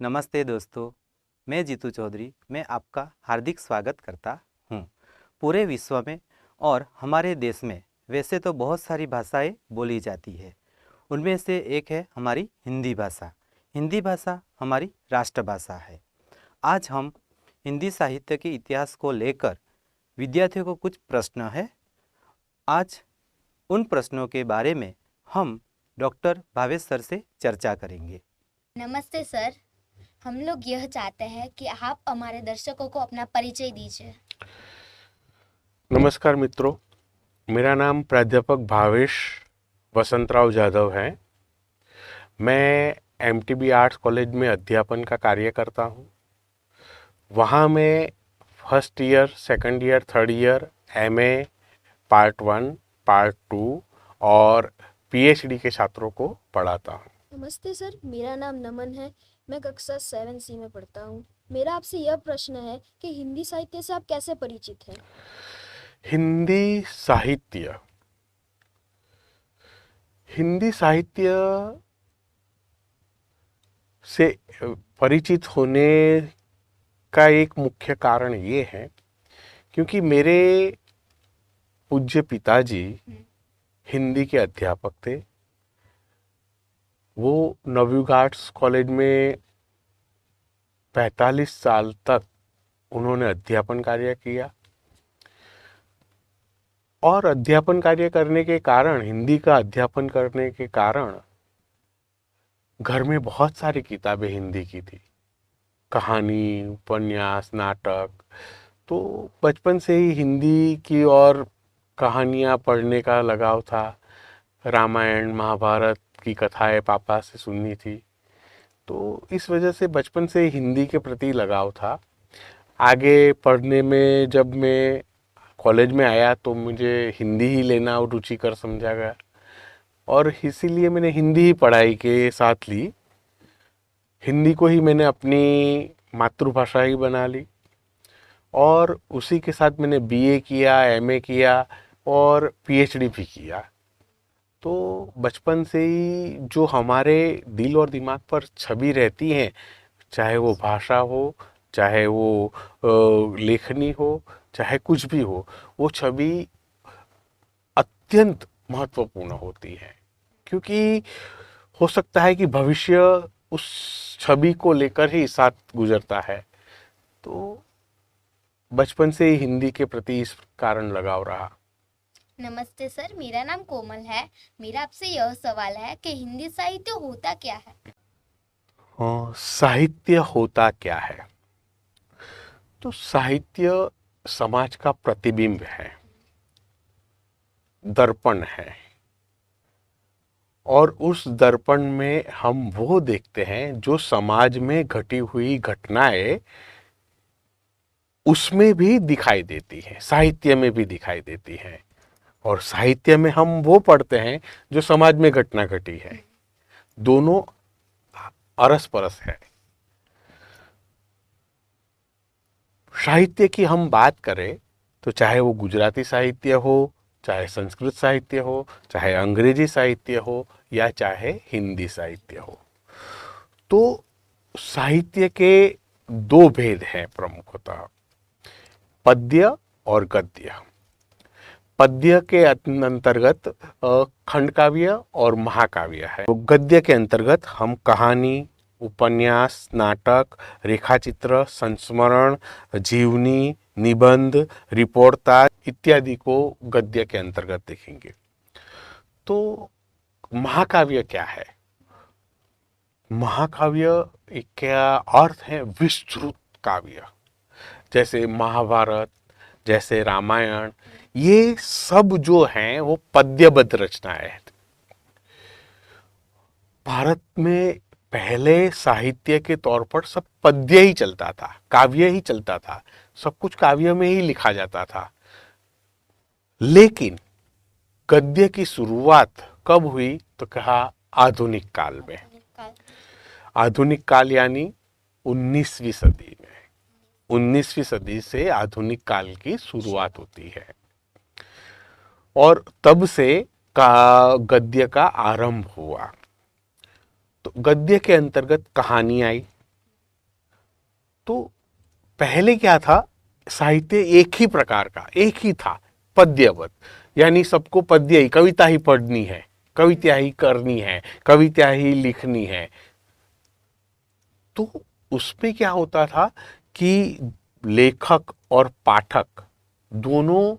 नमस्ते दोस्तों, मैं जीतू चौधरी। मैं आपका हार्दिक स्वागत करता हूँ। पूरे विश्व में और हमारे देश में वैसे तो बहुत सारी भाषाएं बोली जाती है। उनमें से एक है हमारी हिंदी भाषा। हिंदी भाषा हमारी राष्ट्रभाषा है। आज हम हिंदी साहित्य के इतिहास को लेकर विद्यार्थियों को कुछ प्रश्न है। आज उन प्रश्नों के बारे में हम डॉक्टर भावेश सर से चर्चा करेंगे। नमस्ते सर। हम लोग यह चाहते हैं कि आप हमारे दर्शकों को अपना परिचय दीजिए। नमस्कार मित्रों, मेरा नाम प्राध्यापक भावेश वसंतराव जाधव है। मैं एमटीबी आर्ट्स कॉलेज में अध्यापन का कार्य करता हूँ। वहाँ मैं first year, second year, third year, MA part 1, part 2 और पीएचडी के छात्रों को पढ़ाता हूँ। नमस्ते सर, मेरा नाम नमन है। मैं कक्षा 7C में पढ़ता हूँ। मेरा आपसे यह प्रश्न है कि हिंदी साहित्य से आप कैसे परिचित हैं? हिंदी साहित्य से परिचित होने का एक मुख्य कारण ये है क्योंकि मेरे पूज्य पिताजी हिंदी के अध्यापक थे। वो नवयुग आर्ट्स कॉलेज में 45 साल तक उन्होंने अध्यापन कार्य किया और अध्यापन कार्य करने के कारण, हिंदी का अध्यापन करने के कारण घर में बहुत सारी किताबें हिंदी की थी, कहानी, उपन्यास, नाटक। तो बचपन से ही हिंदी की और कहानियाँ पढ़ने का लगाव था। रामायण, महाभारत की कथाएं पापा से सुननी थी, तो इस वजह से बचपन से हिंदी के प्रति लगाव था। आगे पढ़ने में जब मैं कॉलेज में आया तो मुझे हिंदी ही लेना रुचिकर समझा गया और इसीलिए मैंने हिंदी ही पढ़ाई के साथ ली। हिंदी को ही मैंने अपनी मातृभाषा ही बना ली और उसी के साथ मैंने बीए किया, एमए किया और पीएचडी भी किया। तो बचपन से ही जो हमारे दिल और दिमाग पर छवि रहती है, चाहे वो भाषा हो, चाहे वो लेखनी हो, चाहे कुछ भी हो, वो छवि अत्यंत महत्वपूर्ण होती है क्योंकि हो सकता है कि भविष्य उस छवि को लेकर ही साथ गुजरता है। तो बचपन से ही हिंदी के प्रति इस कारण लगाव रहा। नमस्ते सर, मेरा नाम कोमल है। मेरा आपसे यह सवाल है कि हिंदी साहित्य होता क्या है? साहित्य होता क्या है? तो साहित्य समाज का प्रतिबिंब है, दर्पण है और उस दर्पण में हम वो देखते हैं जो समाज में घटी हुई घटनाएं उसमें भी दिखाई देती है, साहित्य में भी दिखाई देती है और साहित्य में हम वो पढ़ते हैं जो समाज में घटना घटी है। दोनों अरस परस है। साहित्य की हम बात करें तो चाहे वो गुजराती साहित्य हो, चाहे संस्कृत साहित्य हो, चाहे अंग्रेजी साहित्य हो या चाहे हिंदी साहित्य हो, तो साहित्य के दो भेद हैं प्रमुखतः, पद्य और गद्य। पद्य के अंतर्गत खंड काव्य और महाकाव्य है। तो गद्य के अंतर्गत हम कहानी, उपन्यास, नाटक, रेखाचित्र, संस्मरण, जीवनी, निबंध, रिपोर्टाज इत्यादि को गद्य के अंतर्गत देखेंगे। तो महाकाव्य क्या है? महाकाव्य का अर्थ है विस्तृत काव्य, जैसे महाभारत, जैसे रामायण, ये सब जो हैं वो पद्यबद्ध रचनाएं हैं। भारत में पहले साहित्य के तौर पर सब पद्य ही चलता था, काव्य ही चलता था, सब कुछ काव्य में ही लिखा जाता था। लेकिन गद्य की शुरुआत कब हुई तो कहा आधुनिक काल में। आधुनिक काल यानी 19वीं सदी में। 19वीं सदी से आधुनिक काल की शुरुआत होती है और तब से गद्य का आरंभ हुआ। तो गद्य के अंतर्गत कहानी आई, तो पहले क्या था, साहित्य एक ही प्रकार का, एक ही था, पद्यवत, यानी सबको पद्य ही, कविता ही पढ़नी है, कविता ही करनी है, कविता ही लिखनी है। तो उसमें क्या होता था कि लेखक और पाठक दोनों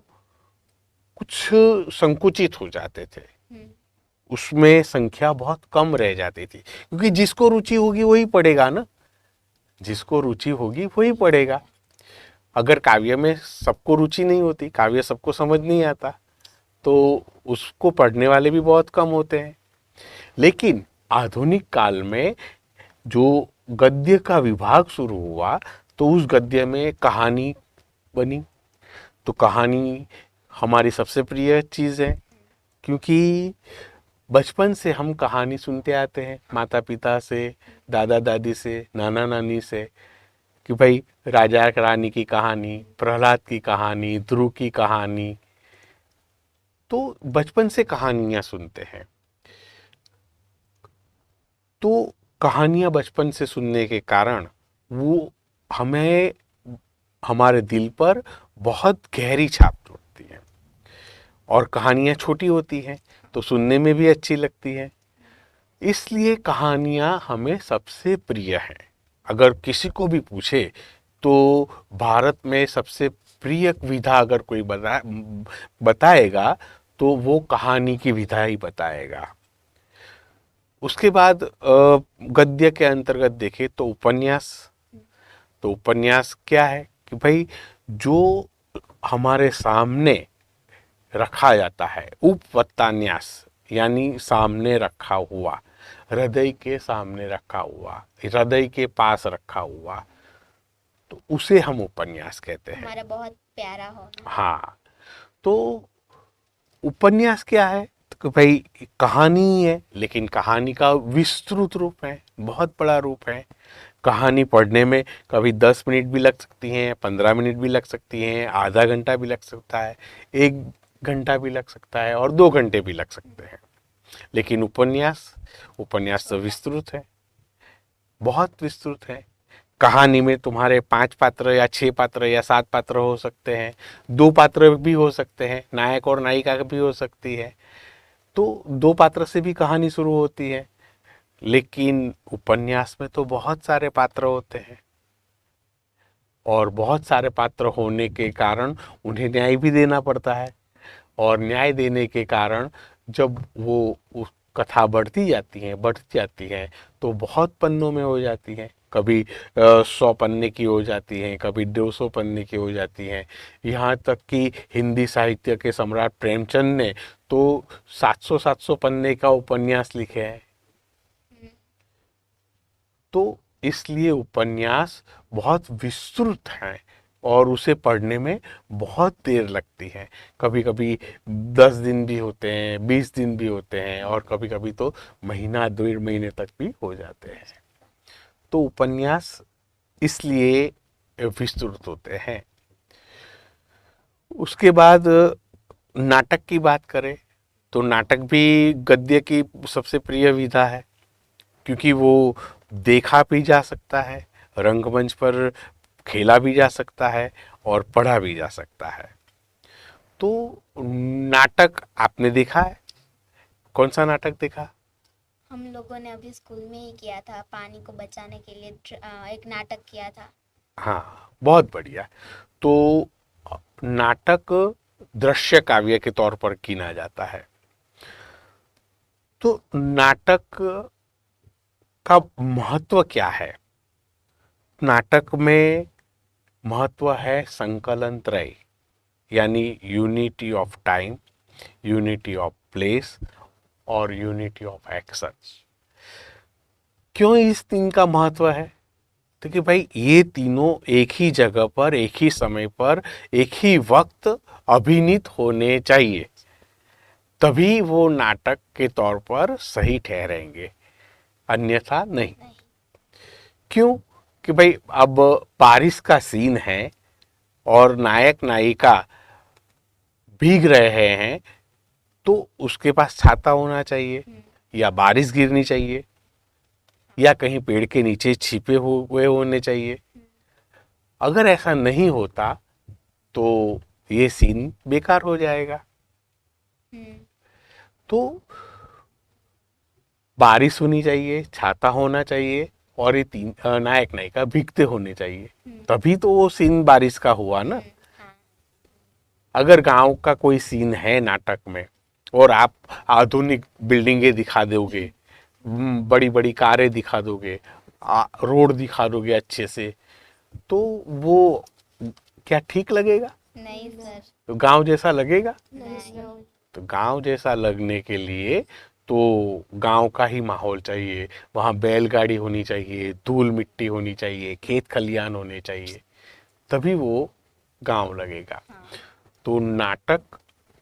कुछ संकुचित हो जाते थे, उसमें संख्या बहुत कम रह जाती थी, क्योंकि जिसको रुचि होगी वही पढ़ेगा ना, जिसको रुचि होगी वही पढ़ेगा। अगर काव्य में सबको रुचि नहीं होती, काव्य सबको समझ नहीं आता, तो उसको पढ़ने वाले भी बहुत कम होते हैं। लेकिन आधुनिक काल में जो गद्य का विभाग शुरू हुआ, तो उस गद्य में कहानी बनी। तो कहानी हमारी सबसे प्रिय चीज़ है, क्योंकि बचपन से हम कहानी सुनते आते हैं माता पिता से, दादा दादी से, नाना नानी से, कि भाई राजा रानी की कहानी, प्रहलाद की कहानी, ध्रुव की कहानी। तो बचपन से कहानियां सुनते हैं। तो कहानियां बचपन से सुनने के कारण वो हमें, हमारे दिल पर बहुत गहरी छाप छोड़ती हैं। और कहानियां छोटी होती हैं तो सुनने में भी अच्छी लगती हैं, इसलिए कहानियां हमें सबसे प्रिय हैं। अगर किसी को भी पूछे तो भारत में सबसे प्रिय विधा अगर कोई बताएगा तो वो कहानी की विधा ही बताएगा। उसके बाद गद्य के अंतर्गत देखें तो उपन्यास। तो उपन्यास क्या है कि भाई जो हमारे सामने रखा जाता है, उपवत्तान्यास, यानी सामने रखा हुआ, हृदय के सामने रखा हुआ, हृदय के पास रखा हुआ, तो उसे हम उपन्यास कहते हैं। हमारा बहुत प्यारा होना। हाँ, तो उपन्यास क्या है, तो भाई कहानी ही है, लेकिन कहानी का विस्तृत रूप है, बहुत बड़ा रूप है। कहानी पढ़ने में कभी 10 मिनट भी लग सकती हैं, 15 मिनट भी लग सकती हैं, आधा घंटा भी लग सकता है, 1 घंटा भी लग सकता है और 2 घंटे भी लग सकते हैं। लेकिन उपन्यास तो विस्तृत है, बहुत विस्तृत है। कहानी में तुम्हारे 5 पात्र या 6 पात्र या 7 पात्र हो सकते हैं, 2 पात्र भी हो सकते हैं, नायक और नायिका भी हो सकती है। तो 2 पात्र से भी कहानी शुरू होती है। लेकिन उपन्यास में तो बहुत सारे पात्र होते हैं, और बहुत सारे पात्र होने के कारण उन्हें न्याय भी देना पड़ता है। और न्याय देने के कारण जब वो उस कथा बढ़ती जाती है तो बहुत पन्नों में हो जाती है। कभी 100 पन्ने की हो जाती हैं, कभी 200 पन्ने की हो जाती हैं। यहाँ तक कि हिंदी साहित्य के सम्राट प्रेमचंद ने तो 700 पन्ने का उपन्यास लिखे हैं। तो इसलिए उपन्यास बहुत विस्तृत है और उसे पढ़ने में बहुत देर लगती है। कभी कभी 10 दिन भी होते हैं, 20 दिन भी होते हैं, और कभी कभी तो महीना 1.5 महीने तक भी हो जाते हैं। तो उपन्यास इसलिए विस्तृत होते हैं। उसके बाद नाटक की बात करें तो नाटक भी गद्य की सबसे प्रिय विधा है, क्योंकि वो देखा भी जा सकता है, रंगमंच पर खेला भी जा सकता है और पढ़ा भी जा सकता है। तो नाटक आपने देखा है? कौन सा नाटक देखा? हम लोगों ने अभी स्कूल में ही किया था, पानी को बचाने के लिए एक नाटक किया था। हाँ, बहुत बढ़िया। तो नाटक दृश्य काव्य के तौर पर गिना जाता है। तो नाटक का महत्व क्या है? नाटक में महत्व है संकलन त्रय, यानी unity of time, unity of place और यूनिटी ऑफ एक्शन। क्यों इस 3 का महत्व है? तो कि भाई ये तीनों एक ही जगह पर, एक ही समय पर, एक ही वक्त अभिनीत होने चाहिए, तभी वो नाटक के तौर पर सही ठहरेंगे, अन्यथा नहीं। क्यों? कि भाई अब बारिश का सीन है और नायक नायिका भीग रहे हैं, तो उसके पास छाता होना चाहिए, या बारिश गिरनी चाहिए, या कहीं पेड़ के नीचे छिपे हुए होने चाहिए। अगर ऐसा नहीं होता तो ये सीन बेकार हो जाएगा। हम्म। तो बारिश होनी चाहिए, छाता होना चाहिए और ये तीन नायक नायिका भीगते होने चाहिए, तभी तो वो सीन बारिश का हुआ ना। हाँ। अगर गांव का कोई सीन है नाटक में और आप आधुनिक बिल्डिंगें दिखा दोगे, बड़ी बड़ी कारें दिखा दोगे, रोड दिखा दोगे अच्छे से, तो वो क्या ठीक लगेगा? नहीं सर। तो गांव जैसा लगेगा? नहीं। तो गांव जैसा लगने के लिए तो गांव का ही माहौल चाहिए, वहां बैलगाड़ी होनी चाहिए, धूल मिट्टी होनी चाहिए, खेत खलियान होने चाहिए, तभी वो गांव लगेगा। हाँ। तो नाटक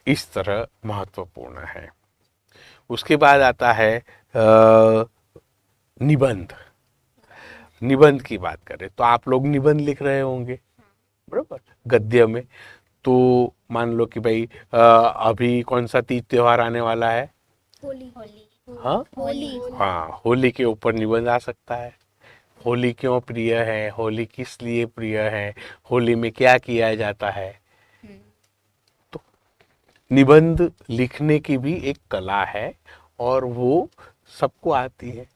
इस तरह महत्वपूर्ण है। उसके बाद आता है निबंध। निबंध की बात करें तो आप लोग निबंध लिख रहे होंगे, बरोबर, गद्य में। तो मान लो कि भाई अभी कौन सा तीज त्योहार आने वाला है? होली। होली। हाँ होली। हाँ, होली के ऊपर निबंध आ सकता है। होली क्यों प्रिय है, होली किस लिए प्रिय है, होली में क्या किया जाता है। हम्म। तो निबंध लिखने की भी एक कला है और वो सबको आती है,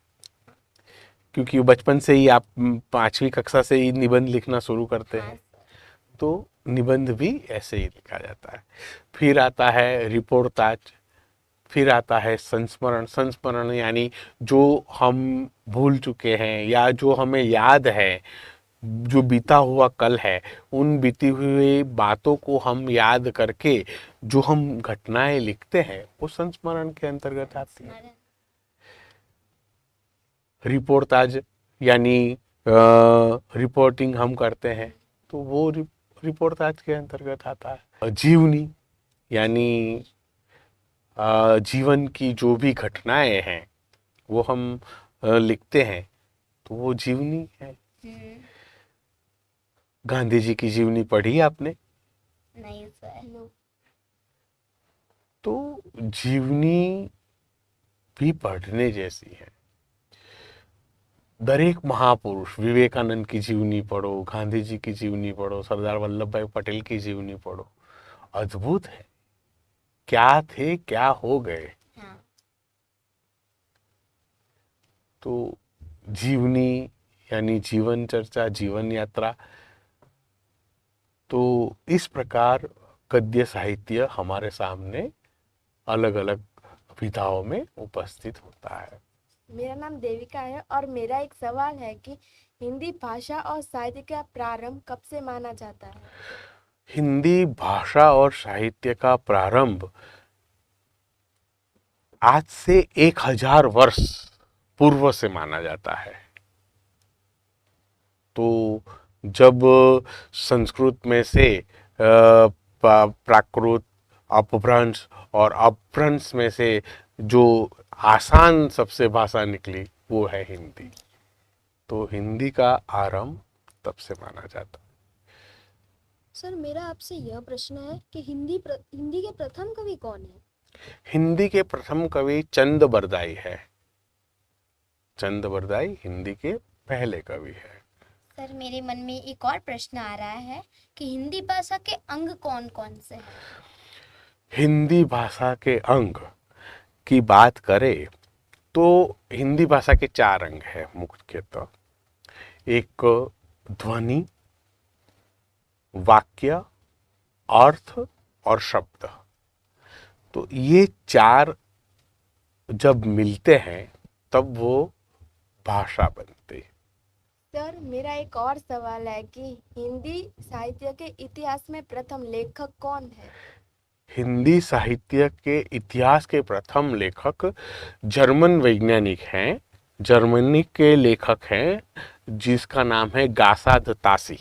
क्योंकि बचपन से ही आप 5वीं कक्षा से ही निबंध लिखना शुरू करते हाँ हैं। सर। तो निबंध भी ऐसे ही लिखा जाता है। फिर आता है रिपोर्टाज, फिर आता है संस्मरण। संस्मरण यानी जो हम भूल चुके हैं या जो हमें याद है, जो बीता हुआ कल है, उन बीती हुई बातों को हम याद करके जो हम घटनाएं लिखते हैं वो संस्मरण के अंतर्गत आती है। स्मरण। रिपोर्टाज यानी रिपोर्टिंग हम करते हैं तो वो रिपोर्टाज के अंतर्गत आता है। जीवनी यानी जीवन की जो भी घटनाएं हैं वो हम लिखते हैं तो वो जीवनी है। हम्म। गांधी जी की जीवनी पढ़ी आपने? नहीं सर। तो जीवनी भी पढ़ने जैसी है। दरेक महापुरुष, विवेकानंद की जीवनी पढ़ो, गांधी जी की जीवनी पढ़ो, सरदार वल्लभ भाई पटेल की जीवनी पढ़ो, अद्भुत है। क्या थे, क्या हो गए। हाँ। तो जीवनी यानी जीवन चर्चा, जीवन यात्रा। तो इस प्रकार गद्य साहित्य हमारे सामने अलग अलग विधाओं में उपस्थित होता है। मेरा नाम देविका है और मेरा एक सवाल है कि हिंदी भाषा और साहित्य का प्रारंभ कब से माना जाता है? हिंदी भाषा और साहित्य का प्रारंभ आज से 1000 वर्ष पूर्व से माना जाता है। तो जब संस्कृत में से प्राकृत, अपभ्रंश और अपभ्रंश में से जो आसान सबसे भाषा निकली वो है हिंदी। तो हिंदी का आरंभ तब से माना जाता है। सर मेरा आपसे यह प्रश्न है कि हिंदी के प्रथम कवि कौन है? हिंदी के प्रथम कवि चंद बरदाई है। चंद बरदाई हिंदी के पहले कवि है। सर मेरे मन में एक और प्रश्न आ रहा है कि हिंदी भाषा के अंग कौन कौन से हैं? हिंदी भाषा के अंग की बात करें तो हिंदी भाषा के 4 अंग हैं मुख्यतः। एक ध्वनि, वाक्य, अर्थ और शब्द। तो ये 4 जब मिलते हैं तब वो भाषा बनती है। सर मेरा एक और सवाल है कि हिंदी साहित्य के इतिहास में प्रथम लेखक कौन है? हिंदी साहित्य के इतिहास के प्रथम लेखक जर्मन वैज्ञानिक हैं, जर्मनी के लेखक हैं, जिसका नाम है गासाद तासी।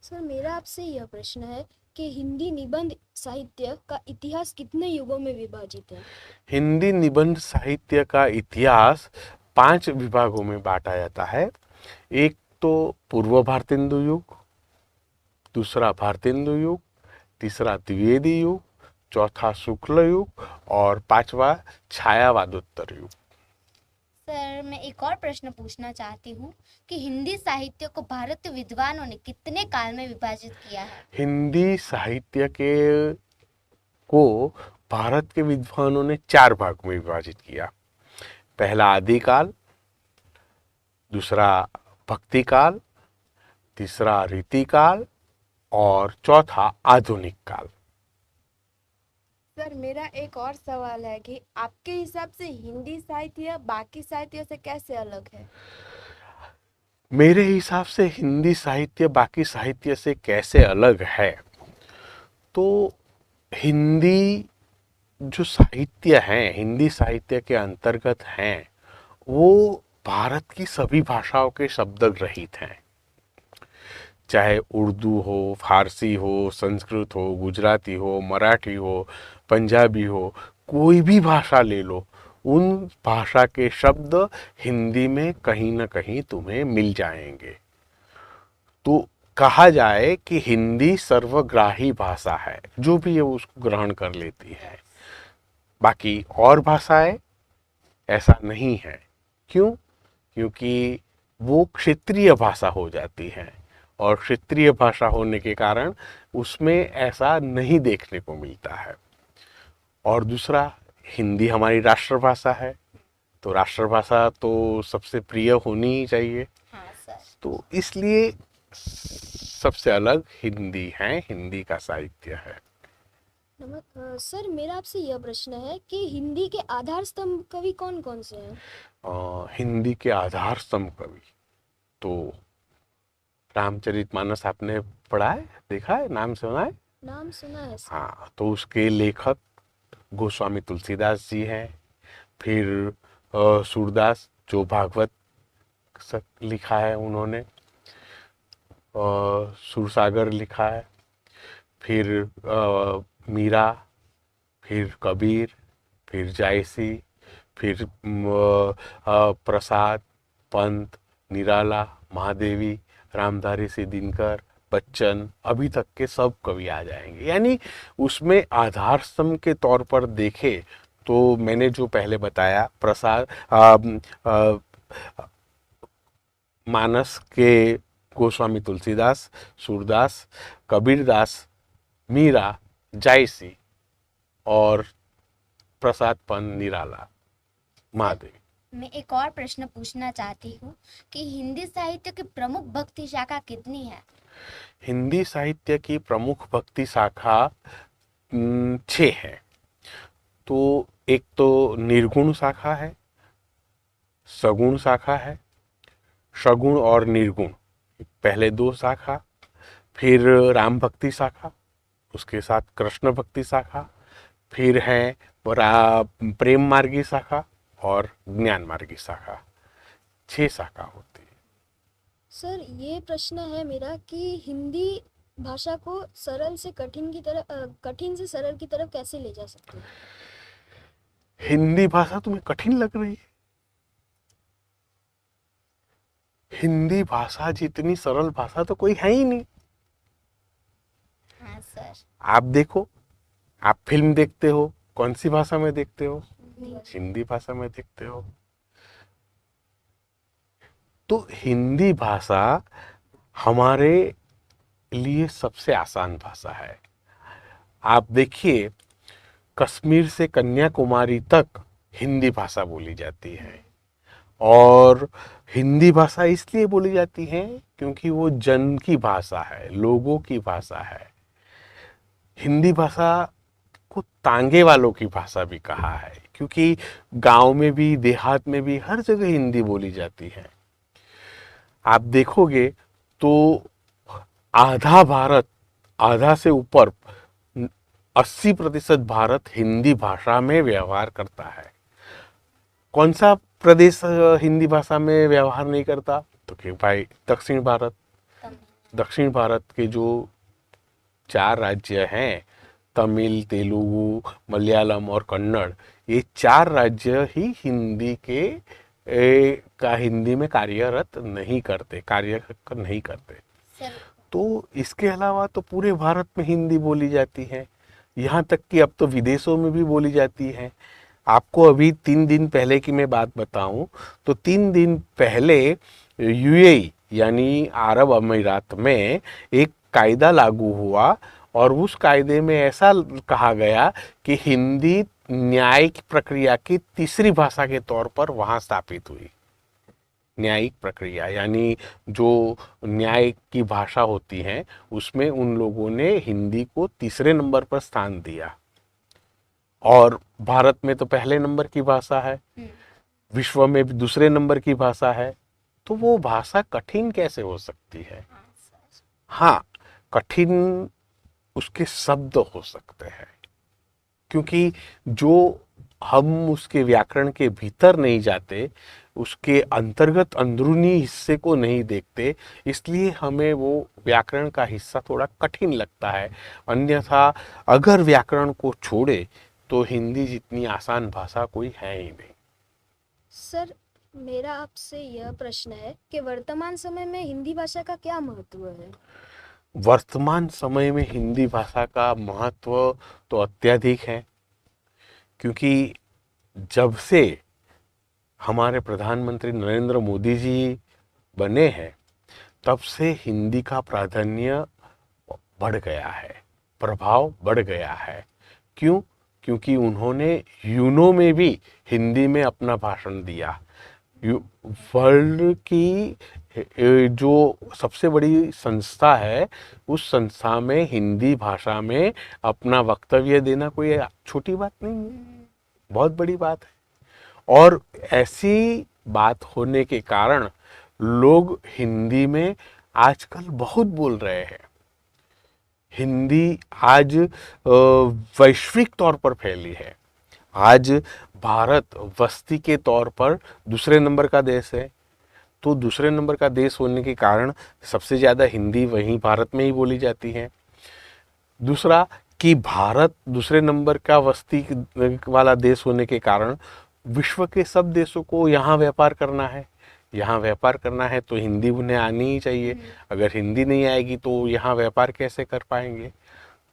सर मेरा आपसे यह प्रश्न है कि हिंदी निबंध साहित्य का इतिहास कितने युगों में विभाजित है? हिंदी निबंध साहित्य का इतिहास 5 विभागों में बांटा जाता है। एक तो पूर्व भारतेंदु युग, दूसरा भारतेंदु युग, तीसरा द्विवेदी युग, चौथा शुक्ल युग और 5वां छायावादोत्तर युग। सर मैं एक और प्रश्न पूछना चाहती हूँ कि हिंदी साहित्य को भारतीय विद्वानों ने कितने काल में विभाजित किया है? हिंदी साहित्य के को भारत के विद्वानों ने 4 भाग में विभाजित किया। पहला आदिकाल, दूसरा भक्ति काल, तीसरा रीतिकाल और चौथा आधुनिक काल। सर मेरा एक और सवाल है कि आपके हिसाब से हिंदी साहित्य बाकी साहित्य से कैसे अलग है? मेरे हिसाब से हिंदी साहित्य बाकी साहित्य से कैसे अलग है, तो हिंदी जो साहित्य है, हिंदी साहित्य के अंतर्गत हैं, वो भारत की सभी भाषाओं के शब्द रहित हैं। चाहे उर्दू हो, फारसी हो, संस्कृत हो, गुजराती हो, मराठी हो, पंजाबी हो, कोई भी भाषा ले लो, उन भाषा के शब्द हिंदी में कहीं ना कहीं तुम्हें मिल जाएंगे। तो कहा जाए कि हिंदी सर्वग्राही भाषा है, जो भी है उसको ग्रहण कर लेती है। बाकी और भाषाएं ऐसा नहीं है। क्यों? क्योंकि वो क्षेत्रीय भाषा हो जाती है, और क्षेत्रीय भाषा होने के कारण उसमें ऐसा नहीं देखने को मिलता है। और दूसरा, हिंदी हमारी राष्ट्रभाषा है, तो राष्ट्रभाषा तो सबसे प्रिय होनी ही चाहिए। हाँ सर। तो इसलिए सबसे अलग हिंदी है, हिंदी का साहित्य है। सर मेरा आपसे यह प्रश्न है कि हिंदी के आधार स्तंभ कवि कौन कौन से हैं? हिंदी के आधार स्तंभ कवि तो रामचरितमानस आपने पढ़ा है, देखा है, नाम सुना है? नाम सुना है सर। हाँ, तो उसके लेखक गोस्वामी तुलसीदास जी हैं। फिर सूरदास, जो भागवत लिखा है उन्होंने, सुरसागर लिखा है। फिर मीरा, फिर कबीर, फिर जायसी, फिर प्रसाद, पंत, निराला, महादेवी, रामधारी सिंह दिनकर, बच्चन, अभी तक के सब कवि आ जाएंगे। यानी उसमें आधार स्तंभ के तौर पर देखे तो मैंने जो पहले बताया, प्रसाद मानस के गोस्वामी तुलसीदास, सूरदास, कबीरदास, मीरा, जायसी और प्रसाद, पंत, निराला, महादेव। मैं एक और प्रश्न पूछना चाहती हूँ कि हिंदी साहित्य की प्रमुख भक्ति शाखा कितनी है? हिंदी साहित्य की प्रमुख भक्ति शाखा 6 है। तो एक तो निर्गुण शाखा है, सगुण शाखा है, सगुण और निर्गुण पहले 2 शाखा, फिर राम भक्ति शाखा, उसके साथ कृष्ण भक्ति शाखा, फिर है प्रेम मार्गी शाखा और ज्ञान मार्गी शाखा। 6 शाखा होती है। सर ये प्रश्न है मेरा कि हिंदी भाषा को सरल से कठिन की तरफ कठिन से सरल की तरफ कैसे ले जा सकते हैं? हिंदी भाषा तुम्हें कठिन लग रही है? हिंदी भाषा जितनी सरल भाषा तो कोई है ही नहीं। हाँ सर। आप देखो, आप फिल्म देखते हो, कौन सी भाषा में देखते हो? हिंदी भाषा में देखते हो। तो हिंदी भाषा हमारे लिए सबसे आसान भाषा है। आप देखिए, कश्मीर से कन्याकुमारी तक हिंदी भाषा बोली जाती है, और हिंदी भाषा इसलिए बोली जाती है क्योंकि वो जन की भाषा है, लोगों की भाषा है। हिंदी भाषा को तांगे वालों की भाषा भी कहा है, क्योंकि गांव में भी, देहात में भी हर जगह हिंदी बोली जाती है। आप देखोगे तो आधा भारत, आधा से ऊपर 80% भारत हिंदी भाषा में व्यवहार करता है। कौन सा प्रदेश हिंदी भाषा में व्यवहार नहीं करता? तो कि भाई दक्षिण भारत। दक्षिण भारत के जो 4 राज्य हैं, तमिल, तेलुगु, मलयालम और कन्नड़, ये 4 राज्य ही हिंदी का हिंदी में कार्यरत नहीं करते, कार्य नहीं करते। सर तो इसके अलावा तो पूरे भारत में हिंदी बोली जाती है, यहाँ तक कि अब तो विदेशों में भी बोली जाती है। आपको अभी 3 दिन पहले की मैं बात बताऊं तो 3 दिन पहले यूएई यानी अरब अमीरात में एक कायदा लागू हुआ और उस कायदे में ऐसा कहा गया कि हिंदी न्यायिक प्रक्रिया की तीसरी भाषा के तौर पर वहां स्थापित हुई। न्यायिक प्रक्रिया यानी जो न्याय की भाषा होती है उसमें उन लोगों ने हिंदी को तीसरे नंबर पर स्थान दिया। और भारत में तो पहले नंबर की भाषा है, विश्व में भी दूसरे नंबर की भाषा है, तो वो भाषा कठिन कैसे हो सकती है? हाँ, कठिन उसके शब्द हो सकते हैं, क्योंकि जो हम उसके व्याकरण के भीतर नहीं जाते, उसके अंतर्गत अंदरूनी हिस्से को नहीं देखते, इसलिए हमें वो व्याकरण का हिस्सा थोड़ा कठिन लगता है। अन्यथा अगर व्याकरण को छोड़े तो हिंदी जितनी आसान भाषा कोई है ही नहीं। सर, मेरा आपसे यह प्रश्न है कि वर्तमान समय में हिंदी भाषा का क्या महत्व है? वर्तमान समय में हिंदी भाषा का महत्व तो अत्यधिक है, क्योंकि जब से हमारे प्रधानमंत्री नरेंद्र मोदी जी बने हैं तब से हिंदी का प्राधान्य बढ़ गया है, प्रभाव बढ़ गया है। क्यों? क्योंकि उन्होंने यूनो में भी हिंदी में अपना भाषण दिया। वर्ल्ड की जो सबसे बड़ी संस्था है उस संस्था में हिंदी भाषा में अपना वक्तव्य देना कोई छोटी बात नहीं है, बहुत बड़ी बात है। और ऐसी बात होने के कारण लोग हिंदी में आजकल बहुत बोल रहे हैं। हिंदी आज वैश्विक तौर पर फैली है। आज भारत वस्ती के तौर पर दूसरे नंबर का देश है, तो दूसरे नंबर का देश होने के कारण सबसे ज़्यादा हिंदी वहीं भारत में ही बोली जाती है। दूसरा कि भारत दूसरे नंबर का वस्ती वाला देश होने के कारण विश्व के सब देशों को यहाँ व्यापार करना है। यहाँ व्यापार करना है तो हिंदी उन्हें आनी ही चाहिए। अगर हिंदी नहीं आएगी तो यहाँ व्यापार कैसे कर पाएंगे?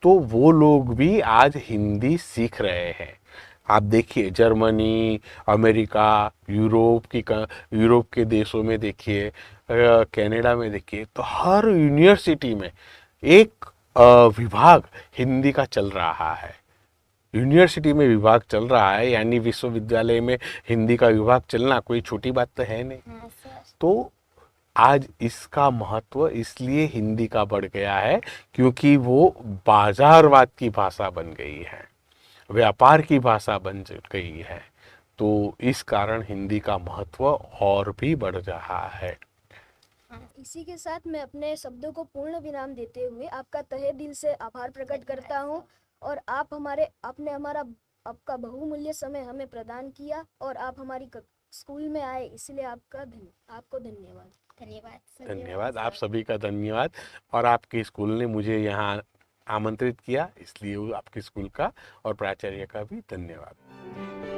तो वो लोग भी आज हिंदी सीख रहे हैं। आप देखिए जर्मनी, अमेरिका, यूरोप के देशों में देखिए, कनाडा में देखिए, तो हर यूनिवर्सिटी में एक विभाग हिंदी का चल रहा है। यूनिवर्सिटी में विभाग चल रहा है, यानी विश्वविद्यालय में हिंदी का विभाग चलना कोई छोटी बात तो है नहीं। तो आज इसका महत्व इसलिए हिंदी का बढ़ गया है क्योंकि वो बाजारवाद की भाषा बन गई है, व्यापार की भाषा बन गई है। तो इस कारण हिंदी का महत्व और भी बढ़ रहा है। इसी के साथ मैं अपने शब्दों को पूर्ण विराम देते हुए आपका तहे दिल से आभार प्रकट करता हूं, और आपने आपका बहुमूल्य समय हमें प्रदान किया और आप हमारी स्कूल में आए, इसलिए आपको धन्यवाद। धन्यवाद सर। धन्यवाद, आप सभी का धन्यवाद। और आपके स्कूल ने मुझे यहाँ आमंत्रित किया, इसलिए आपके स्कूल का और प्राचार्य का भी धन्यवाद।